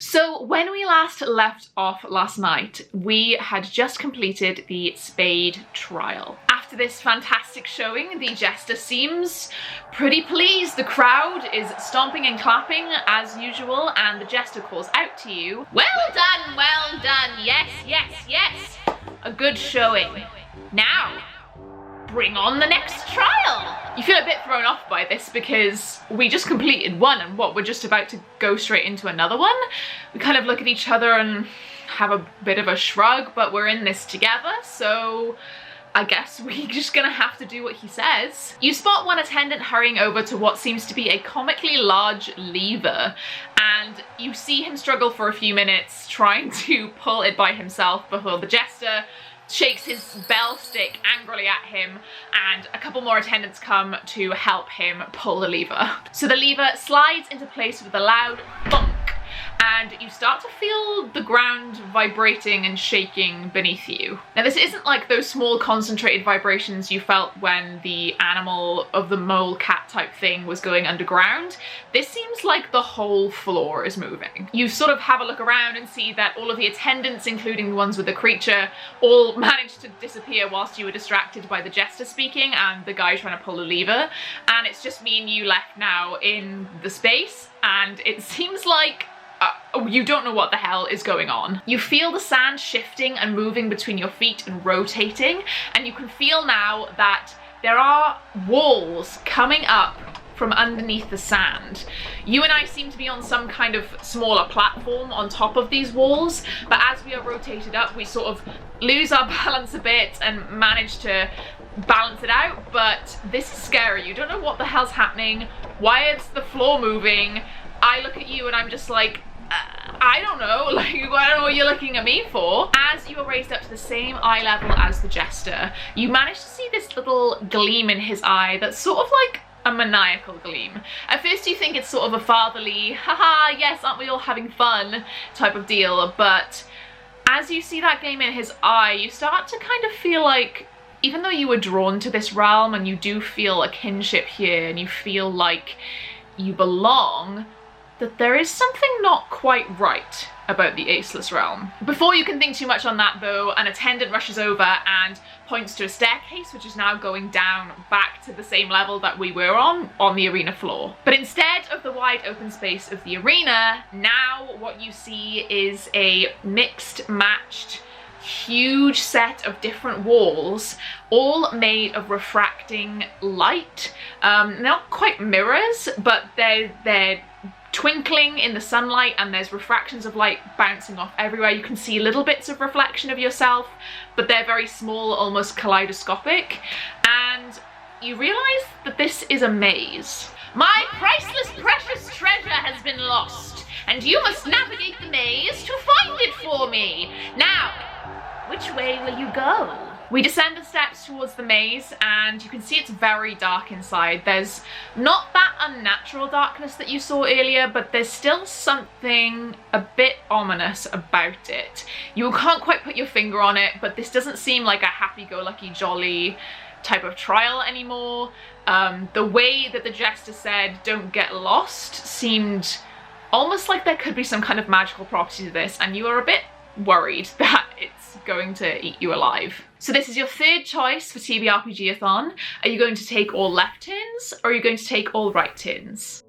So when we last left off last night, we had just completed the spade trial. After this fantastic showing, the jester seems pretty pleased. The crowd is stomping and clapping as usual, and the jester calls out to you, well done, yes, yes, yes. A good showing. Now, bring on the next trial. You feel a bit thrown off by this because we just completed one and what, we're just about to go straight into another one? We kind of look at each other and have a bit of a shrug, but we're in this together, so I guess we're just gonna have to do what he says. You spot one attendant hurrying over to what seems to be a comically large lever, and you see him struggle for a few minutes trying to pull it by himself before the jester shakes his bell stick angrily at him, and a couple more attendants come to help him pull the lever. So the lever slides into place with a loud thunk, and you start to feel the ground vibrating and shaking beneath you. Now this isn't like those small concentrated vibrations you felt when the animal of the mole cat type thing was going underground. This seems like the whole floor is moving. You sort of have a look around and see that all of the attendants, including the ones with the creature, all managed to disappear whilst you were distracted by the jester speaking and the guy trying to pull the lever, and it's just me and you left now in the space, and it seems like you don't know what the hell is going on. You feel the sand shifting and moving between your feet and rotating, and you can feel now that there are walls coming up from underneath the sand. You and I seem to be on some kind of smaller platform on top of these walls, but as we are rotated up, we sort of lose our balance a bit and manage to balance it out, but this is scary. You don't know what the hell's happening. Why is the floor moving? I look at you and I'm just like, I don't know, like, I don't know what you're looking at me for. As you are raised up to the same eye level as the jester, you manage to see this little gleam in his eye that's sort of like a maniacal gleam. At first you think it's sort of a fatherly, haha, yes, aren't we all having fun type of deal, but as you see that gleam in his eye, you start to kind of feel like, even though you were drawn to this realm and you do feel a kinship here and you feel like you belong, that there is something not quite right about the Aceless realm. Before you can think too much on that though, an attendant rushes over and points to a staircase which is now going down back to the same level that we were on the arena floor. But instead of the wide open space of the arena, now what you see is a mixed matched huge set of different walls, all made of refracting light. Not quite mirrors, but they're twinkling in the sunlight, and there's refractions of light bouncing off everywhere. You can see little bits of reflection of yourself, but they're very small, almost kaleidoscopic, and you realize that this is a maze. My priceless, precious treasure has been lost, and you must navigate the maze to find it for me. Now, which way will you go? We descend the steps towards the maze, and you can see it's very dark inside. There's not that unnatural darkness that you saw earlier, but there's still something a bit ominous about it. You can't quite put your finger on it, but this doesn't seem like a happy-go-lucky, jolly type of trial anymore. The way that the jester said, "Don't get lost," seemed almost like there could be some kind of magical property to this, and you are a bit worried that it's going to eat you alive. So this is your third choice for TBRPG-a-thon. Are you going to take all left turns, or are you going to take all right turns?